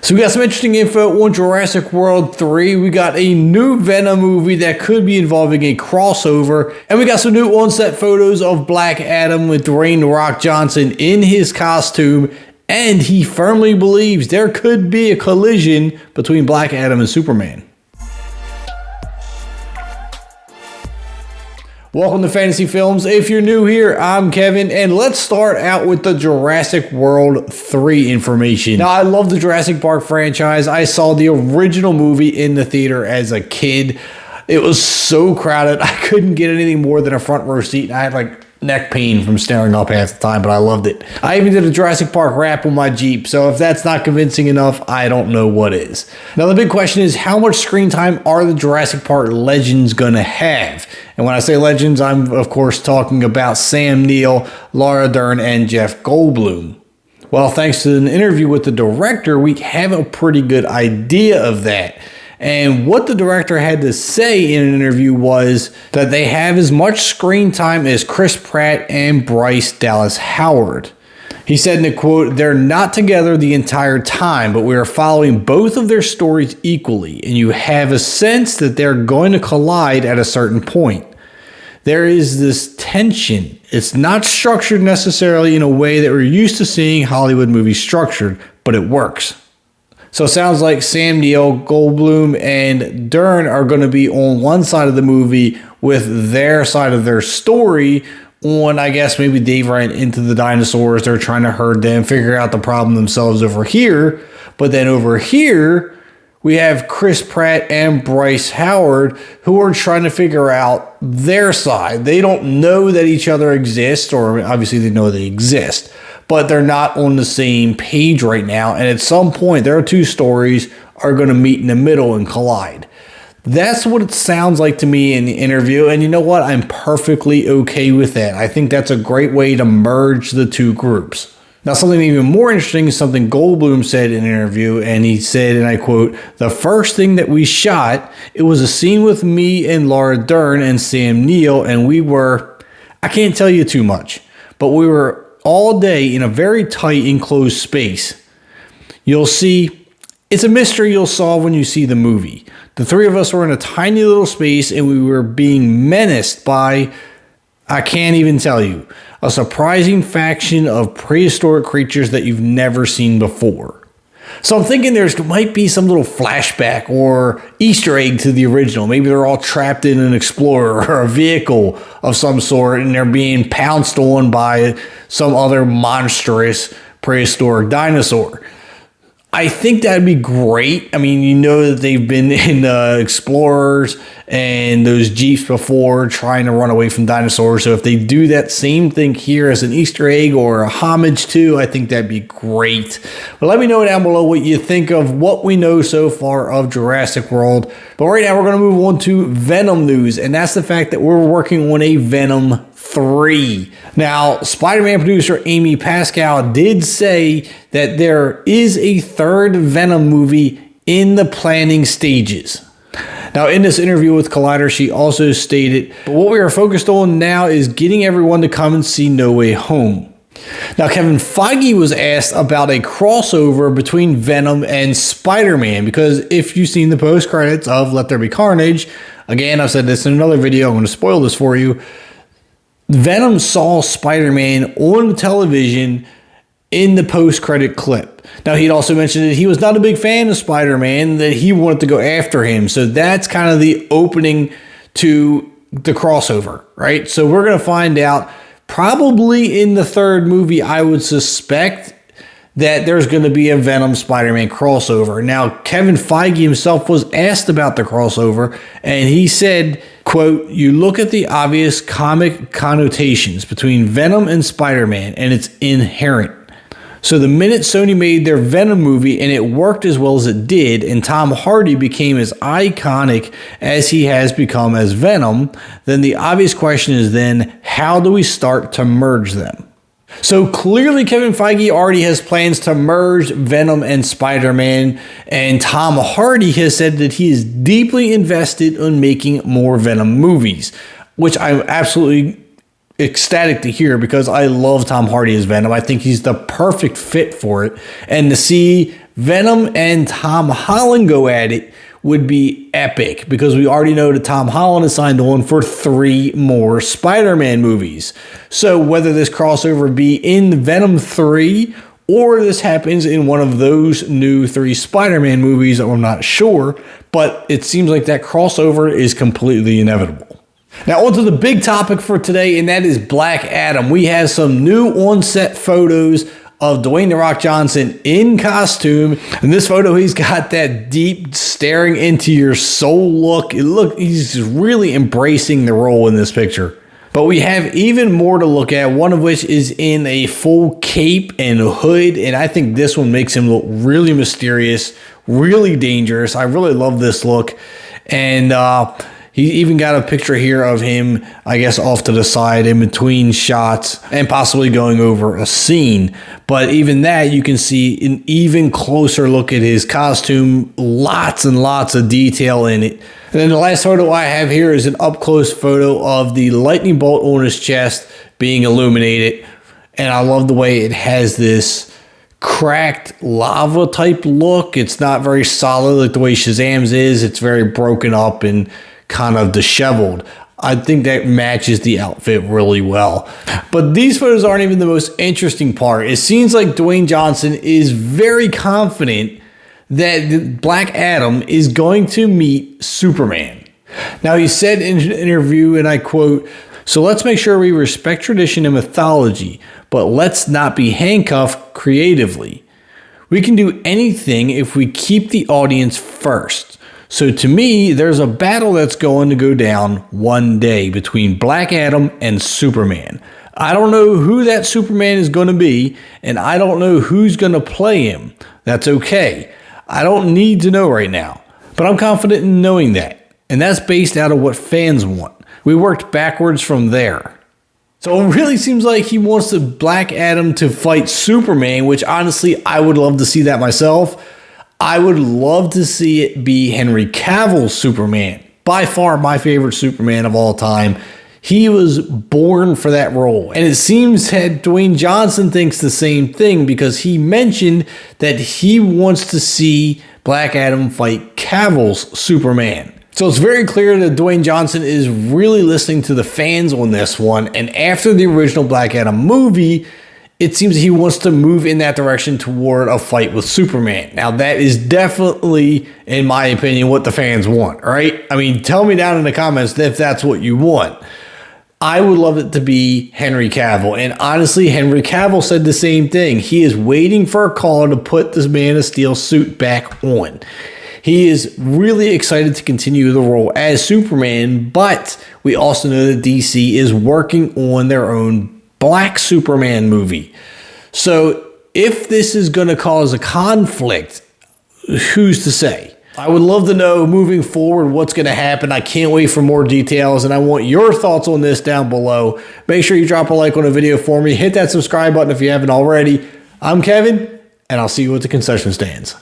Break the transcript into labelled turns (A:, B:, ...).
A: So we got some interesting info on Jurassic World 3. We got a new Venom movie that could be involving a crossover. And we got some new on-set photos of Black Adam with Dwayne "The Rock" Johnson in his costume. And he firmly believes there could be a collision between Black Adam and Superman. Welcome to Fantasy Films. If you're new here, I'm Kevin, and let's start out with the Jurassic World 3 information. Now, I love the Jurassic Park franchise. I saw the original movie in the theater as a kid. It was so crowded, I couldn't get anything more than a front row seat, and I had like neck pain from staring up half the time, but I loved it. I even did a Jurassic Park rap on my Jeep, so if that's not convincing enough, I don't know what is. Now, the big question is, how much screen time are the Jurassic Park legends gonna have? And when I say legends, I'm of course talking about Sam Neill, Laura Dern, and Jeff Goldblum. Well, thanks to an interview with the director, we have a pretty good idea of that. And what the director had to say in an interview was that they have as much screen time as Chris Pratt and Bryce Dallas Howard. He said in a quote, "They're not together the entire time, but we are following both of their stories equally, and you have a sense that they're going to collide at a certain point. There is this tension. It's not structured necessarily in a way that we're used to seeing Hollywood movies structured, but it works." So it sounds like Sam Neill, Goldblum, and Dern are going to be on one side of the movie with their side of their story on, I guess, maybe they ran into the dinosaurs. They're trying to herd them, figure out the problem themselves over here. But then over here, we have Chris Pratt and Bryce Howard who are trying to figure out their side. They don't know that each other exists, or obviously they know they exist, but they're not on the same page right now. And at some point, their two stories are going to meet in the middle and collide. That's what it sounds like to me in the interview. And you know what? I'm perfectly okay with that. I think that's a great way to merge the two groups. Now, something even more interesting is something Goldblum said in an interview, and he said, and I quote, "The first thing that we shot, it was a scene with me and Laura Dern and Sam Neill, and we were, I can't tell you too much, but we were all day in a very tight enclosed space. You'll see, it's a mystery you'll solve when you see the movie. The three of us were in a tiny little space, and we were being menaced by, I can't even tell you, a surprising faction of prehistoric creatures that you've never seen before." So I'm thinking there might be some little flashback or Easter egg to the original. Maybe they're all trapped in an Explorer or a vehicle of some sort, and they're being pounced on by some other monstrous prehistoric dinosaur. I think that'd be great. I mean, you know that they've been in Explorers and those Jeeps before trying to run away from dinosaurs. So if they do that same thing here as an Easter egg or a homage to, I think that'd be great. But let me know down below what you think of what we know so far of Jurassic World. But right now we're going to move on to Venom news. And that's the fact that we're working on a Venom 3. Now, Spider-Man producer Amy Pascal did say that there is a third Venom movie in the planning stages. Now, in this interview with Collider, she also stated, "What we are focused on now is getting everyone to come and see No Way Home." Now, Kevin Feige was asked about a crossover between Venom and Spider-Man, because if you've seen the post-credits of Let There Be Carnage, again, I've said this in another video, I'm going to spoil this for you, Venom saw Spider-Man on television in the post-credit clip. Now, he'd also mentioned that he was not a big fan of Spider-Man, that he wanted to go after him. So that's kind of the opening to the crossover, right? So we're going to find out probably in the third movie, I would suspect that there's going to be a Venom Spider-Man crossover. Now, Kevin Feige himself was asked about the crossover, and he said, quote, "You look at the obvious comic connotations between Venom and Spider-Man, and it's inherent. So the minute Sony made their Venom movie and it worked as well as it did, and Tom Hardy became as iconic as he has become as Venom, then the obvious question is then, how do we start to merge them?" So clearly Kevin Feige already has plans to merge Venom and Spider-Man, and Tom Hardy has said that he is deeply invested in making more Venom movies, which I'm absolutely ecstatic to hear, because I love Tom Hardy as Venom. I think he's the perfect fit for it. And to see Venom and Tom Holland go at it would be epic, because we already know that Tom Holland is signed on for 3 more Spider-Man movies. So whether this crossover be in Venom 3 or this happens in one of those new 3 Spider-Man movies, I'm not sure, but it seems like that crossover is completely inevitable. Now on to the big topic for today, and that is Black Adam. We have some new on-set photos of Dwayne "The Rock" Johnson in costume. In this photo, he's got that deep staring into your soul look. He's really embracing the role in this picture. But we have even more to look at, one of which is in a full cape and hood, and I think this one makes him look really mysterious, really dangerous. I really love this look. And he even got a picture here of him, I guess, off to the side in between shots and possibly going over a scene. But even that, you can see an even closer look at his costume. Lots and lots of detail in it. And then the last photo I have here is an up-close photo of the lightning bolt on his chest being illuminated. And I love the way it has this cracked lava type look. It's not very solid like the way Shazam's is. It's very broken up and kind of disheveled. I think that matches the outfit really well. But these photos aren't even the most interesting part. It seems like Dwayne Johnson is very confident that Black Adam is going to meet Superman. Now, he said in an interview, and I quote, "So let's make sure we respect tradition and mythology, but let's not be handcuffed creatively. We can do anything if we keep the audience first. So to me, there's a battle that's going to go down one day between Black Adam and Superman. I don't know who that Superman is going to be, and I don't know who's going to play him. That's okay. I don't need to know right now, but I'm confident in knowing that. And that's based out of what fans want. We worked backwards from there." So it really seems like he wants the Black Adam to fight Superman, which honestly, I would love to see that myself. I would love to see it be Henry Cavill's Superman. By far my favorite Superman of all time. He was born for that role. And it seems that Dwayne Johnson thinks the same thing, because he mentioned that he wants to see Black Adam fight Cavill's Superman. So it's very clear that Dwayne Johnson is really listening to the fans on this one. And after the original Black Adam movie, it seems he wants to move in that direction toward a fight with Superman. Now, that is definitely, in my opinion, what the fans want, right? I mean, tell me down in the comments if that's what you want. I would love it to be Henry Cavill. And honestly, Henry Cavill said the same thing. He is waiting for a call to put this Man of Steel suit back on. He is really excited to continue the role as Superman, but we also know that DC is working on their own Black Superman movie. So if this is going to cause a conflict, who's to say? I would love to know moving forward what's going to happen. I can't wait for more details, and I want your thoughts on this down below. Make sure you drop a like on the video for me. Hit that subscribe button if you haven't already. I'm Kevin, and I'll see you at the concession stands.